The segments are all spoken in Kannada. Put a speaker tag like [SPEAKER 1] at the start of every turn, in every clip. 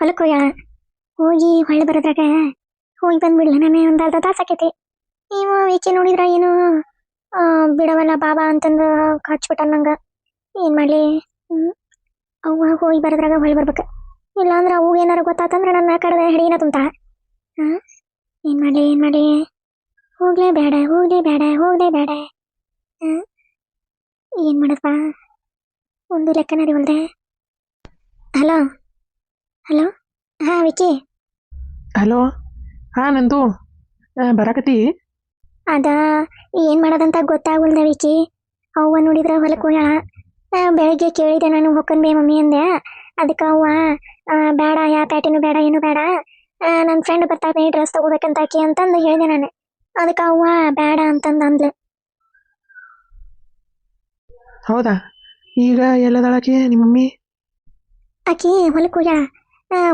[SPEAKER 1] ಹೊಲಕ್ಕೆ ಹೋಗ್ಯಾಳ. ಹೋಗಿ ಹೊಳ್ಳಿ ಬರೋದ್ರಾಗ ಹೋಗಿ ಬಂದ್ಬಿಡ್ಲ ನಾನು ಒಂದು ಅರ್ಧ ತಾಸು ಆಕೈತಿ. ನೀವು ಈಕೆ ನೋಡಿದ್ರ ಏನು ಬಿಡವಲ್ಲ ಬಾಬಾ ಅಂತಂದು ಹಚ್ಬಿಟ್ಟ ನಂಗೆ. ಏನು ಮಾಡಲಿ? ಅವ್ವ ಹೋಗಿ ಬರೋದ್ರಾಗ ಹೊಳ್ಳಿ ಬರ್ಬೇಕು. ಇಲ್ಲಾಂದ್ರೆ ಅವು ಏನಾರು ಗೊತ್ತಾತಂದ್ರೆ ನನ್ನ ಕಡದೆ ಹಿಡಿನ ತುಂಬ್ತಾಳ. ಹಾಂ, ಏನು ಮಾಡಲಿ? ಹೋಗ್ಲೇ ಬೇಡ. ಹಾಂ, ಏನು ಮಾಡಪ್ಪ? ಒಂದು ಲೆಕ್ಕನ ಹೊಲ್ದೆ. ಹಲೋ ಹಾಂ ವಿಕಿ.
[SPEAKER 2] ಹಲೋ. ಹಾಂ ನಂದು ಬರಾಕತಿ.
[SPEAKER 1] ಅದ ಏನು ಮಾಡೋದಂತ ಗೊತ್ತಾಗಲ್ದ ವಿಕಿ. ಅವ್ವ ನೋಡಿದ್ರೆ ಹೊಲಕ್ಕೆ ಹೋಗ್ಯಾಳ. ಬೆಳಗ್ಗೆ ಕೇಳಿದೆ ನಾನು ಹೊಕ್ಕನ್ ಬೇ ಮಮ್ಮಿ ಅಂದೆ. ಅದಕ್ಕೆ ಅವ್ವ ಬೇಡ, ಯಾವ ಪ್ಯಾಟಿನೂ ಬೇಡ, ಏನು ಬೇಡ, ನನ್ನ ಫ್ರೆಂಡ್ ಬರ್ತಾನೆ ಡ್ರೆಸ್ ತೊಗೋಬೇಕಂತ ಆಕಿ ಅಂತಂದು ಹೇಳಿದೆ ನಾನು. ಅದಕ್ಕೆ ಅವ್ವ ಬೇಡ ಅಂತಂದು ಅಂದ್ಲು.
[SPEAKER 2] ಹೌದಾ? ಈಗ ಎಲ್ಲದಾಳಕಿ ನಿಮ್ಮ ಮಮ್ಮಿ?
[SPEAKER 1] ಆಕಿ ಹೊಲಕ್ಕೆ ಹೋಗ್ಯಾಳ.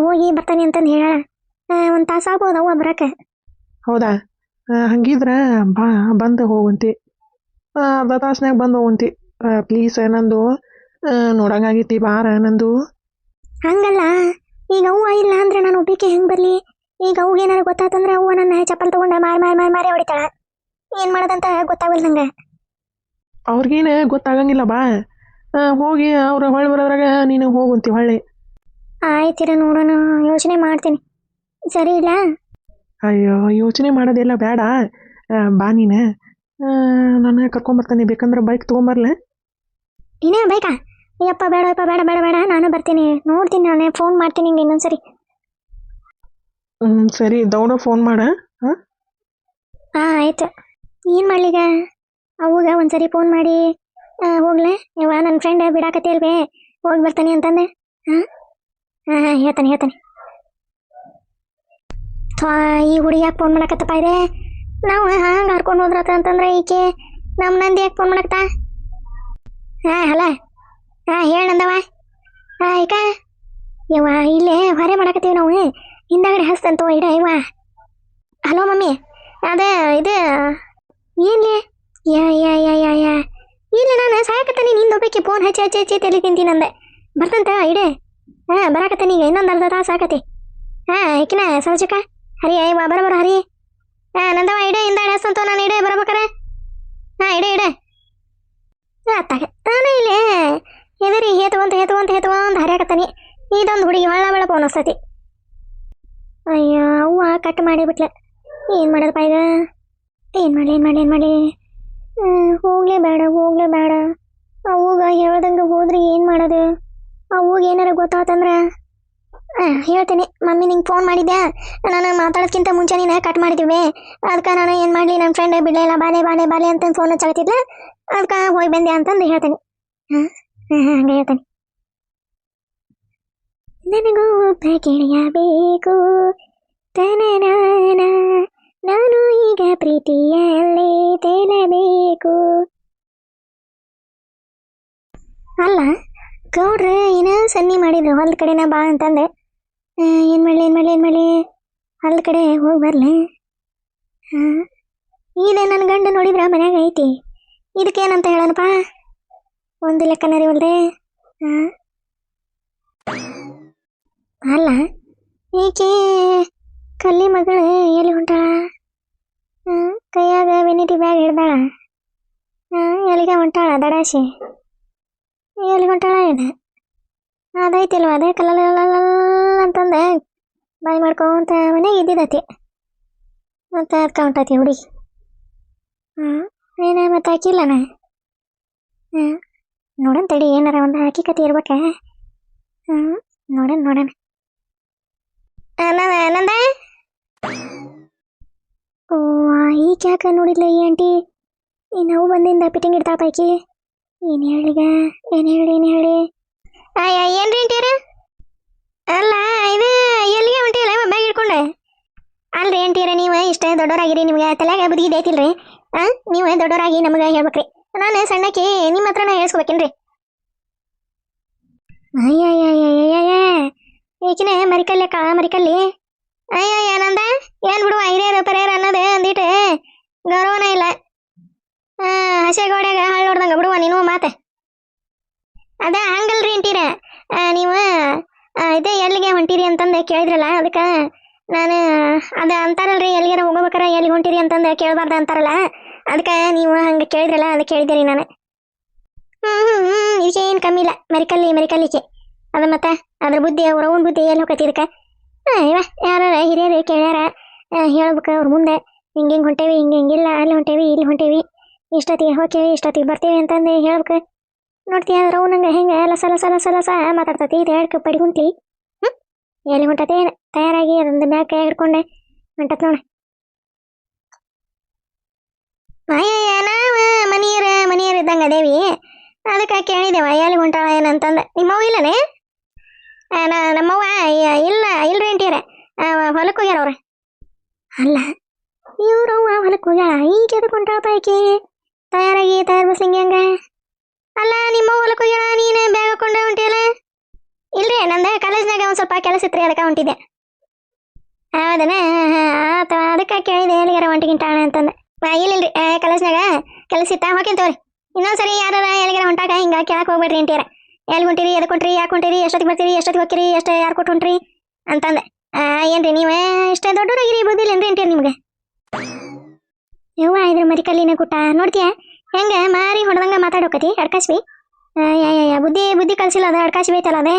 [SPEAKER 1] ಹೋಗಿ ಬರ್ತಾನೆ ಅಂತಂದು ಹೇಳ. ಒಂದು ತಾಸು ಆಗ್ಬೋದು ಅವ್ವ ಬರಕ್ಕೆ.
[SPEAKER 2] ಹೌದಾ? ಹಂಗಿದ್ರೆ ಬಾ, ಬಂದು ಹೋಗುವಂತಿ. ಅರ್ಧ ತಾಸ್ನಾಗ ಬಂದು ಹೋಗುವಂತಿ. ಪ್ಲೀಸ್ ನಂದು ನೋಡಂಗಾಗೈತಿ, ಬಾರ ನಂದು.
[SPEAKER 1] ಹಂಗಲ್ಲ, ಈಗ ಅವ್ವ ಇಲ್ಲ ಅಂದ್ರೆ ನಾನು ಒಬ್ಬಿಕೆ ಹೆಂಗೆ ಬರಲಿ? ಈಗ ಅವ್ಗೆ ಏನಾರು ಗೊತ್ತಾತಂದ್ರೆ ಅವ್ವ ನನ್ನ ಚಪ್ಪಲ್ ತೊಗೊಂಡ ಮಾರಿ ಹೊಡಿತಾಳ. ಏನು ಮಾಡೋದಂತ ಗೊತ್ತಾಗಲ್ಲ ನಂಗೆ.
[SPEAKER 2] ಅವ್ರಿಗೇನು ಗೊತ್ತಾಗಂಗಿಲ್ಲ, ಬಾ. ಹೋಗಿ ಅವ್ರು ಹೊಳ್ಳಿ ಬರೋದ್ರಾಗ ನೀನು ಹೋಗುವಂತಿ ಹೊಳ್ಳಿ.
[SPEAKER 1] ಆಯ್ತಿರ, ನೋಡೋಣ, ಯೋಚನೆ ಮಾಡ್ತೀನಿ. ಸರಿ ಇಲ್ಲ?
[SPEAKER 2] ಅಯ್ಯೋ, ಯೋಚನೆ ಮಾಡೋದೆಲ್ಲ ಬೇಡ. ಬಾ ನೀನು, ನಾನು ಕರ್ಕೊಂಬರ್ತಾನೆ. ಬೇಕಂದ್ರೆ ಬೈಕ್ ತೊಗೊಂಬರ್ಲೆ?
[SPEAKER 1] ನೀನೇ ಬೇಕಾ? ಅಯ್ಯಪ್ಪ ಬೇಡ, ನಾನು ಬರ್ತೀನಿ. ನೋಡ್ತೀನಿ, ನಾನೇ ಫೋನ್ ಮಾಡ್ತೀನಿ ನಿಂಗೆ ಇನ್ನೊಂದ್ಸರಿ.
[SPEAKER 2] ಸರಿ, ದೌಡ ಫೋನ್ ಮಾಡ. ಹಾಂ
[SPEAKER 1] ಆಯ್ತು. ಏನು ಮಾಡ್ಲಿಗ? ಅವಾಗ ಒಂದ್ಸರಿ ಫೋನ್ ಮಾಡಿ ಹೋಗ್ಲೆ ಯವ್ವ, ನನ್ನ ಫ್ರೆಂಡ್ ಬಿಡಾಕತ್ತೆ ಅಲ್ವೇ, ಹೋಗಿ ಬರ್ತಾನೆ ಅಂತಂದೆ. ಹಾಂ ಹೇಳ್ತಾನೆ. ಈ ಹುಡುಗಿ ಯಾಕೆ ಫೋನ್ ಮಾಡಕತ್ತಪ್ಪ ಇದೆ? ನಾವು ಹಂಗೆ ಹರ್ಕೊಂಡು ಹೋದ್ರತ್ತ ಅಂತಂದ್ರೆ ಈಕೆ ನಮ್ಮ ನಂದಿ ಯಾಕೆ ಫೋನ್ ಮಾಡಕತ್ತಾ? ಹಲೋ. ಹೇಳಂದವ. ಈಗ ಯವ್ವ ಇಲ್ಲೇ ಹೊರೆ ಮಾಡಕತ್ತೀವಿ ನಾವು, ಹಿಂದಾಗಡೆ ಹಸ್ತಂತೋ ಇಡ ಯವ್ವ. ಹಲೋ ಮಮ್ಮಿ, ಅದೇ ಇದು ಏನ್ಲಿ? ಯಾ ಇಲ್ಲ, ನಾನು ಸಾಯಕತ್ತಾನೆ. ನಿಂದು ಒಬ್ಬಕ್ಕೆ ಫೋನ್ ಹಚ್ಚಿ ತಲೆ ತಿಂತೀನಿ ಅಂದೆ. ಬರ್ತಂತ ಇಡೆ. ಬರಾಕತ್ತಾನೆ ಈಗ, ಇನ್ನೊಂದು ಅರ್ಧ ತಾಸು ಆಕತಿ. ಈಕಿನ ಸೌಜಕ ಹರಿ ಅಯ್ಯವ್ವ, ಬರ ಹರಿ. ನಂದವ ಇಡೆ, ಹಿಂದಾಗಡೆ ಹಸ್ತಂತೋ ನಾನು ಇಡೆ ಬರ್ಬೇಕಾರೆ. ಇಡೆ ಅತ್ತಾಗ ನಾನು ಇಲ್ಲೇ ಎದರಿ ಹೇತುವಂತ ಹರಿಯಾಕತ್ತಾನೆ. ಇದೊಂದು ಹುಡುಗಿ ಒಳ್ಳ ಫೋನ್ ಹಸ್ತತಿ. ಅಯ್ಯೋ, ಅವ್ವ ಕಟ್ ಮಾಡಿಬಿಟ್ಲೆ. ಏನು ಮಾಡೋದಪ್ಪ ಈಗ? ಏನು ಮಾಡಲಿ? ಹೋಗ್ಲೇ ಬೇಡ. ಅವ್ಗ ಹೇಳ್ದಂಗೆ ಹೋದ್ರೆ ಏನು ಮಾಡೋದು? ಅವ್ಗ ಏನಾರ ಗೊತ್ತಾತಂದ್ರೆ ಹೇಳ್ತೀನಿ. ಮಮ್ಮಿ ನಿಂಗೆ ಫೋನ್ ಮಾಡಿದ್ದೆ, ನಾನು ಮಾತಾಡೋದ್ಕಿಂತ ಮುಂಚೆ ನೀನು ಕಟ್ ಮಾಡಿದ್ದೀವಿ. ಅದಕ್ಕೆ ನಾನು ಏನು ಮಾಡಲಿ, ನನ್ನ ಫ್ರೆಂಡ್ ಬಿಡಲಿಲ್ಲ, ಬಾಲೆ ಅಂತಂದು ಫೋನ್ ಹಚ್ಚಾಕತ್ತಿದ್ಲ. ಅದಕ್ಕೆ ಹೋಗಿ ಬಂದೆ ಅಂತಂದು ಹೇಳ್ತೀನಿ. ಹಂಗೆ ಹೇಳ್ತೀನಿ. ನನಗೂ ಒಬ್ಬ ಗೆಳೆಯ ಬೇಕು, ನಾನು ಈಗ ಪ್ರೀತಿಯಲ್ಲೇ ತೇಲಬೇಕು. ಅಲ್ಲ ಗೌಡ್ರೆ ಏನೋ ಸನ್ನಿ ಮಾಡಿದ್ರು ಹೊಲ್ದ ಕಡೆನ ಬಾ ಅಂತಂದೆ. ಏನು ಮಾಡಲಿ ಹೊಲ್ದ ಕಡೆ ಹೋಗಿ ಬರ್ಲೆ? ಇದೆ ನನ್ನ ಗಂಡ ನೋಡಿದ್ರ ಮನ್ಯಾಗ ಐತಿ. ಇದಕ್ಕೇನಂತ ಹೇಳೋಣಪ್ಪ? ಒಂದು ಲೆಕ್ಕನರಿ ಹೊಲ್ದೆ. ಅಲ್ಲ ಈಕೆ ಕಲ್ಲಿ ಮಗಳು ಎಲ್ಲಿ ಹೊಂಟಾಳ? ಕೈಯಾಗ ವೆನಿಟಿ ಬ್ಯಾಗ್ ಹಿಡ್ದಾಳ. ಎಲ್ಲಿಗೆ ಹೊಂಟಾಳ ದಡಾಶಿ? ಎಲ್ಲಿ ಹೊಂಟಾಳ ಇದೆ? ಅದೈತಿಲ್ವ, ಅದೇ ಕಲ್ಲ ಅಂತಂದೆ ಬಾಯಿ ಮಾಡ್ಕೊಂತ ಮನೆಗೆ ಇದ್ದಿದ್ದತಿ. ಮತ್ತು ಅದಕ್ಕೆ ಹೊಂಟೈತಿ ಹುಡುಗಿ. ಏನೇ ಮತ್ತೆ ಹಾಕಿಲ್ಲನ? ನೋಡೋಣ ತಡಿ, ಏನಾರ ಒಂದು ಹಾಕಿಕತಿ ಇರ್ಬೇಕ. ನೋಡೋಣ. ನಂದ ಓ, ಈಗ ಯಾಕೆ ನೋಡಿದ್ಲ ಈ ಆಂಟಿ? ಈ ನಾವು ಬಂದಿಂದ ಪಿಟಿಂಗ್ ಇಡ್ತಾಳ ಪೈಕಿ. ಏನು ಹೇಳಿ? ಏನ್ರಿ ಅಂಟಿಯರ? ಅಲ್ಲ ಇದು ಎಲ್ಲಿಗೆ ಹೊಂಟಿಲ್ಲ ಬ್ಯಾಗ್ ಇಟ್ಕೊಂಡೆ? ಅಲ್ರಿ ಅಂಟಿಯರ, ನೀವು ಇಷ್ಟ ದೊಡ್ಡವರಾಗಿರಿ, ನಿಮ್ಗೆ ತಲೆಯಾಗ ಬುದ್ಧಿ ಐತಿಲ್ರಿ? ನೀವು ದೊಡ್ಡವರಾಗಿ ನಮಗೆ ಹೇಳ್ಬೇಕ್ರಿ. ನಾನು ಸಣ್ಣಕ್ಕೆ ನಿಮ್ಮ ಹತ್ರನ ಹೇಳ್ಸ್ಕೊಬೇಕೇನ್ರಿ? ಈಕಿನ ಮರಿಕಲ್ಲಿ. ನಂದ ಏನ್ ಬಿಡುವ, ಹಿರಿಯರು ಪರ್ಯಾರ ಅನ್ನೋದು ಅಂದಿಟ್ಟು ಗೌರವನ ಇಲ್ಲ. ಹಸೆ ಗೋಡ್ಯಾಗ ಹಾಳು ನೋಡ್ದಂಗ ಬಿಡುವ ನೀನು ಮಾತೆ. ಅದ ಹಂಗಲ್ರಿ ಅಂತೀರ ನೀವು. ಇದೇ ಎಲ್ಲಿಗೆ ಹೊಂಟಿರಿ ಅಂತಂದು ಕೇಳಿದ್ರಲ್ಲ ಅದಕ್ಕೆ ನಾನು ಅದು ಅಂತಾರಲ್ರಿ ಎಲ್ಲಿಗಾರ ಹೋಗ್ಬೇಕಾರ ಎಲ್ಲಿ ಹೊಂಟಿರಿ ಅಂತಂದು ಕೇಳಬಾರ್ದು ಅಂತಾರಲ್ಲ ಅದಕ್ಕೆ ನೀವು ಹಂಗೆ ಕೇಳಿದ್ರಲ್ಲ ಅದಕ್ಕೆ ಕೇಳಿದ್ದೀರಿ ನಾನು. ಈಚೆನು ಕಮ್ಮಿ ಇಲ್ಲ, ಮರಿಕಲ್ಲಿಚೆ ಅದು ಮತ್ತೆ ಅದ್ರ ಬುದ್ಧಿ ಅವ್ರ ಅವನ ಬುದ್ಧಿ ಎಲ್ಲಿ ಹೋಗತಿ ಇದಕ್ಕೆ. ಇವ ಯಾರ ಹಿರಿಯರು ಕೇಳ್ಯಾರ ಹೇಳ್ಬೇಕು ಅವ್ರ ಮುಂದೆ ಹಿಂಗೆ ಹೊಂಟೇವಿ ಹಿಂಗಿಲ್ಲ ಅಲ್ಲಿ ಹೊಂಟೇವಿ ಇಲ್ಲಿ ಹೊಂಟೇವಿ ಇಷ್ಟೊತ್ತಿಗೆ ಹೋಗ್ತೇವಿ ಇಷ್ಟೊತ್ತಿಗೆ ಬರ್ತೇವಿ ಅಂತಂದು ಹೇಳ್ಬೇಕು. ನೋಡ್ತೀಯ ಅದ್ರ ನಂಗೆ ಹೆಂಗೆ ಲಸ ಮಾತಾಡ್ತತಿ ಇದು ಹೇಳ್ಕ ಪಡಿಗುಂಟ್ಲಿ. ಎಲ್ಲಿ ಹೊಂಟತೆ ತಯಾರಾಗಿ ಅದೊಂದು ಬ್ಯಾಗ್ ಕೈ ಹಿಡ್ಕೊಂಡೆ ಹೊಂಟತ್ ನೋಡ. ಅಯ್ಯಯ್ಯ ನಾವು ಮನೆಯರ್ ಇದ್ದಂಗೆ ಅದೇವಿ ಅದಕ್ಕೆ ಕೇಳಿದೆವ ಎಲ್ಲಿ ಹೊಂಟಾಳ ಏನಂತಂದು. ನಿಮ್ಮವ್ವ ಇಲ್ಲನೇ? ನಮ್ಮವ್ವ ಇಲ್ರಿ ಅಂತೀರ ಹೊಲಕ್ಕೆ ಹೋಗ್ಯಾರ ಅವ್ರ. ಅಲ್ಲ ಇವ್ರವ್ವ ಹೊಲಕ್ಕೆ ಹೋಗ್ಯಾಳ ಈಗ ಎದಕ್ಕೆ ಹೊಂಟಾಳಪ್ಪ ಆಕೆ ತಯಾರ್ ಬಸ್ಲಿಂಗೆ ಹಂಗ? ಅಲ್ಲ ನಿಮ್ಮವ್ವ ಹೊಲಕ್ಕೆ ಹೋಗ್ಯಾಳ ನೀನು ಬ್ಯಾಗ್ ಹಾಕೊಂಡೆ ಹೊಂಟಿಯಲ್ಲ? ಇಲ್ರಿ ನಂದು ಕಾಲೇಜ್ನಾಗ ಒಂದು ಸ್ವಲ್ಪ ಕೆಲಸ ಇತ್ತು ರೀ ಅದಕ್ಕೆ ಹೊಂಟಿದ್ದೆ. ಹೌದನ? ಆತ ಅದಕ್ಕೆ ಕೇಳಿದೆ ಎಲ್ಲಿಗಾರ ಹೊಂಟಿಗಿಂಟಾಳ ಅಂತಂದು. ಇಲ್ಲಿಲ್ರಿ ಕಾಲೇಜ್ನಾಗ ಕೆಲಸ ಇತ್ತ ಹೋಗ್ತೀನಿ ತಗೋರಿ. ಇನ್ನೊಂದ್ಸರಿ ಯಾರ ಎಲ್ಲಿಗಾರ ಹೊಂಟಾಗ ಹಿಂಗೆ ಕೇಳಕ್ಕೆ ಹೋಗ್ಬೇಡ್ರಿ ಅಂತೀರ. ಎಲ್ಲಿ ಹೊಂಟಿರಿ ಎದಕ್ಕೆ ಹೊಂಟ್ರಿ ಯಾಕೆ ಹೊಂಟಿರಿ ಎಷ್ಟೊತ್ತಿಗೆ ಬರ್ತೀರಿ ಎಷ್ಟೊತ್ತಿಗೆ ಹೋಗ್ತೀರಿ ಎಷ್ಟು ಯಾರು ಕೊಟ್ಟು ಹೊಂಟ್ರಿ ಅಂತಂದೆ. ಏನ್ರಿ ನೀವೇ ಇಷ್ಟೇ ದೊಡ್ಡವರಾಗಿರಿ ಬುದ್ಧಿಲ್ಲ ಏನ್ರಿ ನಿಮ್ಗೆ? ಯವ್ವ ಇದ್ರ ಮರಿಕಲ್ಲಿನ ಕೂಟ ನೋಡ್ತೀಯ ಹೆಂಗೆ ಮಾರಿ ಹೊಡೆದಂಗೆ ಮಾತಾಡೋಕತಿ ಅಡ್ಕಾಸ್ಬಿ. ಬುದ್ಧಿ ಕಳ್ಸಿಲ್ಲ ಅದು ಅಡ್ಕಾಸಿ ಬೇಯ್ತಲ್ಲ ಅದೇ